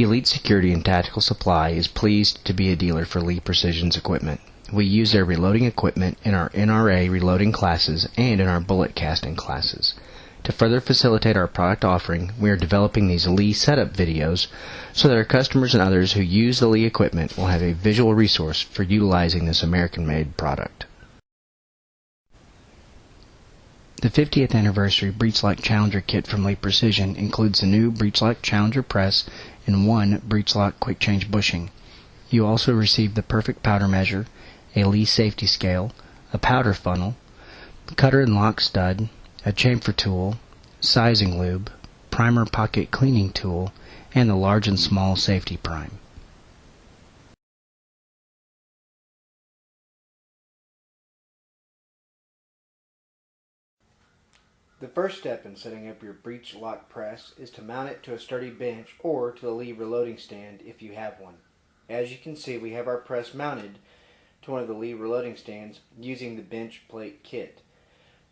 Elite Security and Tactical Supply is pleased to be a dealer for Lee Precision's equipment. We use their reloading equipment in our NRA reloading classes and in our bullet casting classes. To further facilitate our product offering, we are developing these Lee setup videos so that our customers and others who use the Lee equipment will have a visual resource for utilizing this American-made product. The 50th Anniversary Breech Lock Challenger kit from Lee Precision includes the new Breech Lock Challenger press and one Breech Lock quick change bushing. You also receive the perfect powder measure, a Lee safety scale, a powder funnel, cutter and lock stud, a chamfer tool, sizing lube, primer pocket cleaning tool, and the large and small safety prime. The first step in setting up your breech lock press is to mount it to a sturdy bench or to the Lee reloading stand if you have one. As you can see, we have our press mounted to one of the Lee reloading stands using the bench plate kit.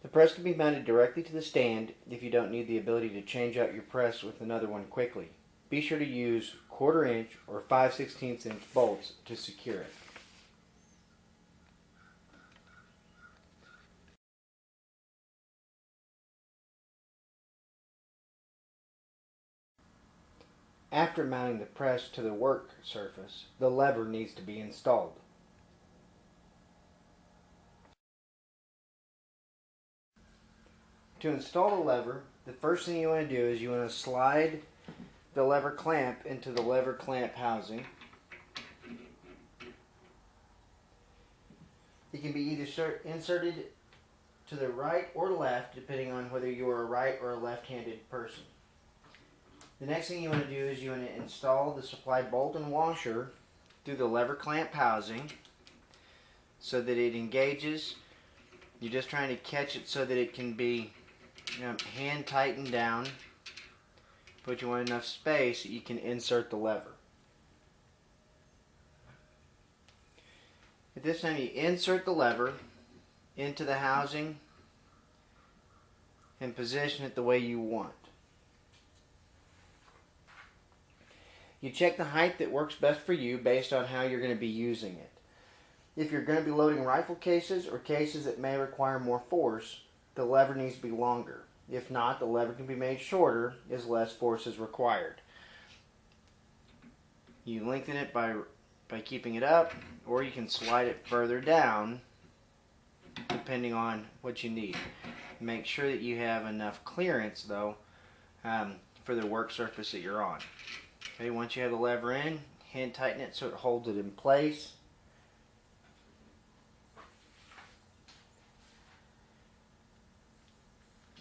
The press can be mounted directly to the stand if you don't need the ability to change out your press with another one quickly. Be sure to use 1/4 inch or 5/16 inch bolts to secure it. After mounting the press to the work surface, the lever needs to be installed. To install the lever, the first thing you want to do is you want to slide the lever clamp into the lever clamp housing. It can be either inserted to the right or left depending on whether you are a right or a left-handed person. The next thing you want to do is you want to install the supplied bolt and washer through the lever clamp housing so that it engages. You're just trying to catch it so that it can be hand tightened down, but you want enough space that you can insert the lever. At this time you insert the lever into the housing and position it the way you want. You check the height that works best for you based on how you're going to be using it. If you're going to be loading rifle cases or cases that may require more force, the lever needs to be longer. If not, the lever can be made shorter as less force is required. You lengthen it by keeping it up, or you can slide it further down depending on what you need. Make sure that you have enough clearance though for the work surface that you're on. Okay, once you have the lever in, hand tighten it so it holds it in place.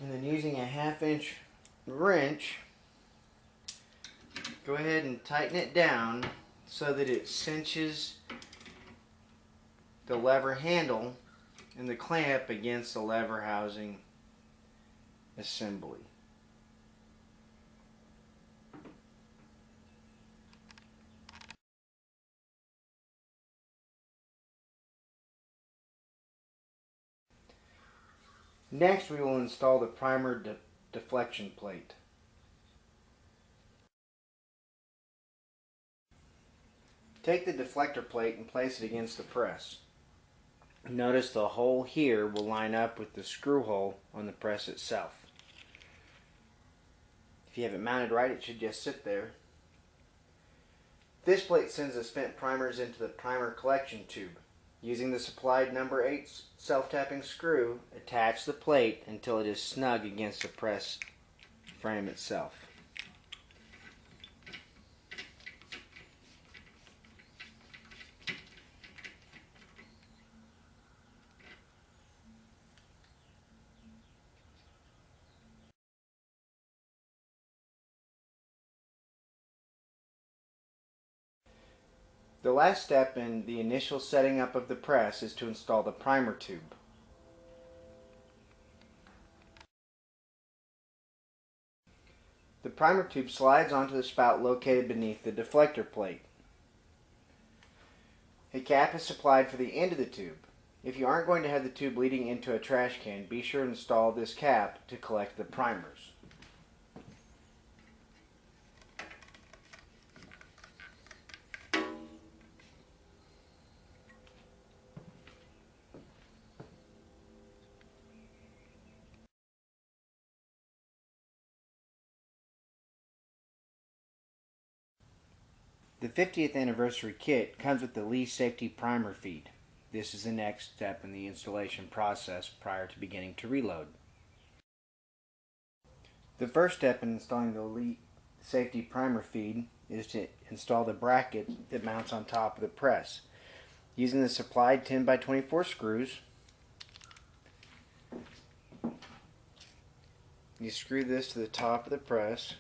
And then using a 1/2 inch wrench, go ahead and tighten it down so that it cinches the lever handle and the clamp against the lever housing assembly. Next, we will install the primer deflection plate. Take the deflector plate and place it against the press. Notice the hole here will line up with the screw hole on the press itself. If you have it mounted right, it should just sit there. This plate sends the spent primers into the primer collection tube. Using the supplied number 8 self-tapping screw, attach the plate until it is snug against the press frame itself. The last step in the initial setting up of the press is to install the primer tube. The primer tube slides onto the spout located beneath the deflector plate. A cap is supplied for the end of the tube. If you aren't going to have the tube leading into a trash can, be sure to install this cap to collect the primers. The 50th anniversary kit comes with the Lee Safety Primer feed. This is the next step in the installation process prior to beginning to reload. The first step in installing the Lee Safety Primer feed is to install the bracket that mounts on top of the press. Using the supplied 10 by 24 screws, you screw this to the top of the press.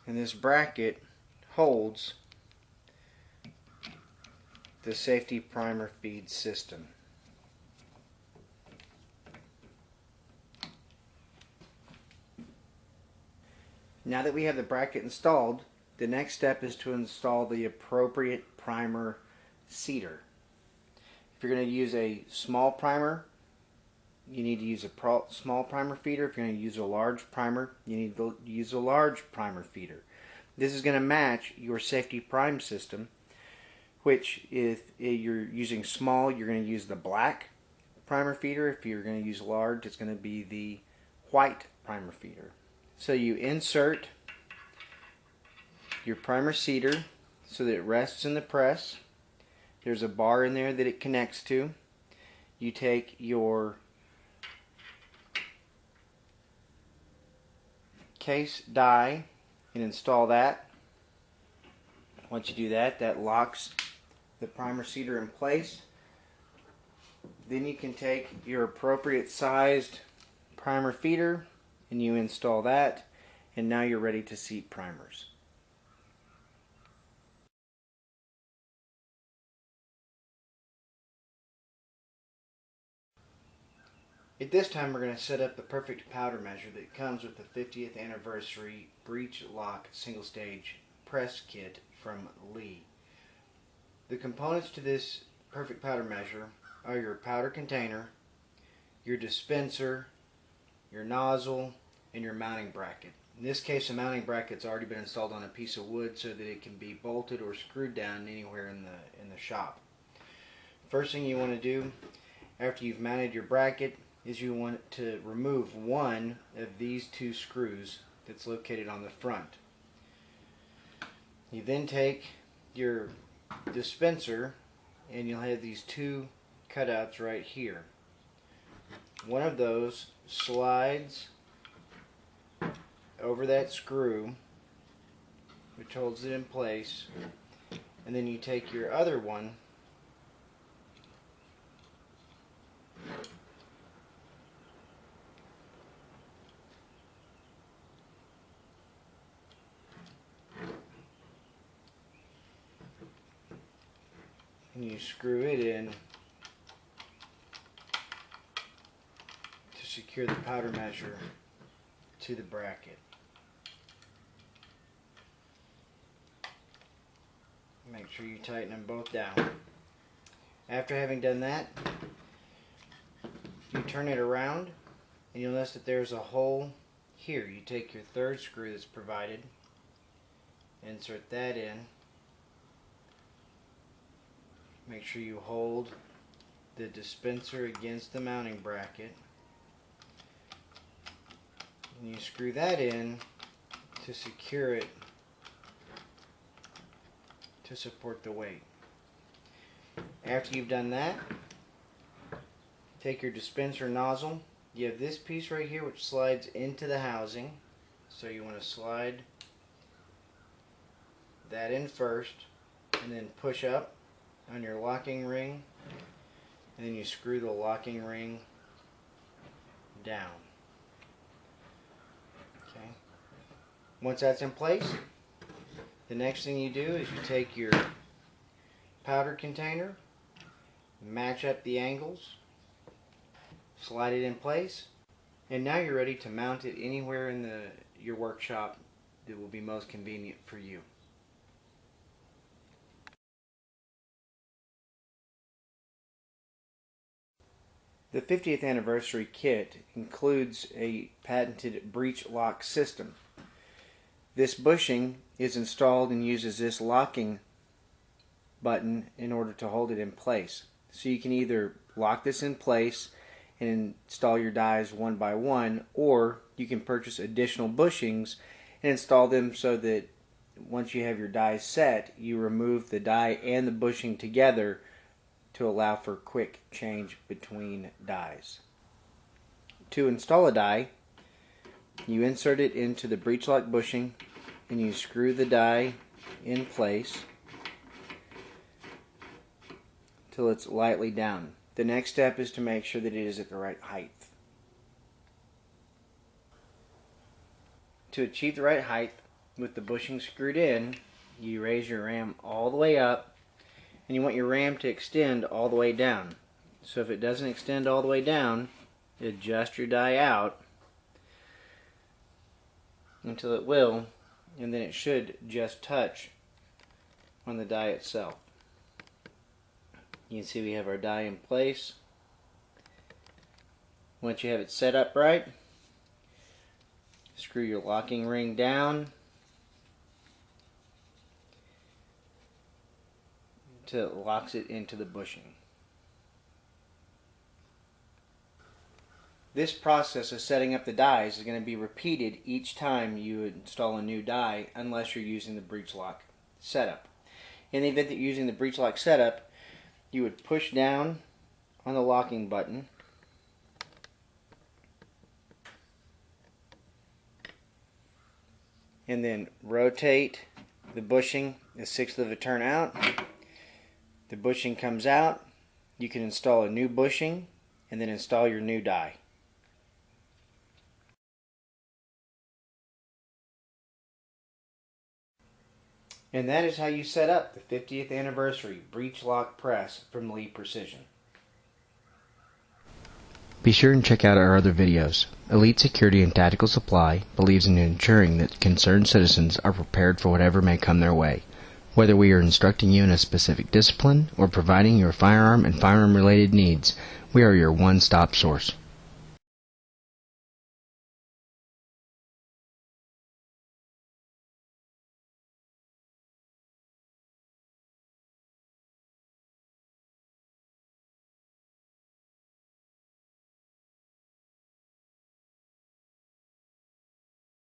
And this bracket holds the safety primer feed system. Now that we have the bracket installed, the next step is to install the appropriate primer seeder. If you're going to use a small primer, you need to use a small primer feeder. If you're going to use a large primer, you need to use a large primer feeder. This is going to match your safety prime system, which if you're using small, you're going to use the black primer feeder. If you're going to use large, it's going to be the white primer feeder. So you insert your primer seeder so that it rests in the press. There's a bar in there that it connects to. You take your case die and install that. Once you do that, that locks the primer seeder in place. Then you can take your appropriate sized primer feeder and you install that, and now you're ready to seat primers. At this time, we're going to set up the perfect powder measure that comes with the 50th Anniversary Breech Lock Single Stage Press Kit from Lee. The components to this perfect powder measure are your powder container, your dispenser, your nozzle, and your mounting bracket. In this case, the mounting bracket's already been installed on a piece of wood so that it can be bolted or screwed down anywhere in the shop. First thing you want to do after you've mounted your bracket is you want to remove one of these two screws that's located on the front. You then take your dispenser and you'll have these two cutouts right here. One of those slides over that screw, which holds it in place, and then you take your other one and you screw it in to secure the powder measure to the bracket. Make sure you tighten them both down. After having done that, you turn it around and you'll notice that there's a hole here. You take your third screw that's provided, insert that in. Make sure you hold the dispenser against the mounting bracket. And you screw that in to secure it to support the weight. After you've done that, take your dispenser nozzle. You have this piece right here which slides into the housing. So you want to slide that in first and then push up on your locking ring, and then you screw the locking ring down. Okay. Once that's in place, the next thing you do is you take your powder container, match up the angles, slide it in place, and now you're ready to mount it anywhere in your workshop that will be most convenient for you. The 50th anniversary kit includes a patented breech lock system. This bushing is installed and uses this locking button in order to hold it in place. So you can either lock this in place and install your dies one by one, or you can purchase additional bushings and install them so that once you have your dies set, you remove the die and the bushing together to allow for quick change between dies. To install a die, you insert it into the breech lock bushing and you screw the die in place till it's lightly down. The next step is to make sure that it is at the right height. To achieve the right height, with the bushing screwed in, you raise your ram all the way up, and you want your ram to extend all the way down. So if it doesn't extend all the way down, adjust your die out until it will, and then it should just touch on the die itself. You can see we have our die in place. Once you have it set up right, screw your locking ring down until it locks it into the bushing. This process of setting up the dies is going to be repeated each time you install a new die, unless you're using the breech lock setup. In the event that you're using the breech lock setup, you would push down on the locking button and then rotate the bushing a sixth of a turn out. The bushing comes out. You can install a new bushing and then install your new die. And that is how you set up the 50th Anniversary Breech Lock Press from Lee Precision. Be sure and check out our other videos. Elite Security and Tactical Supply believes in ensuring that concerned citizens are prepared for whatever may come their way. Whether we are instructing you in a specific discipline or providing your firearm and firearm-related needs, we are your one-stop source.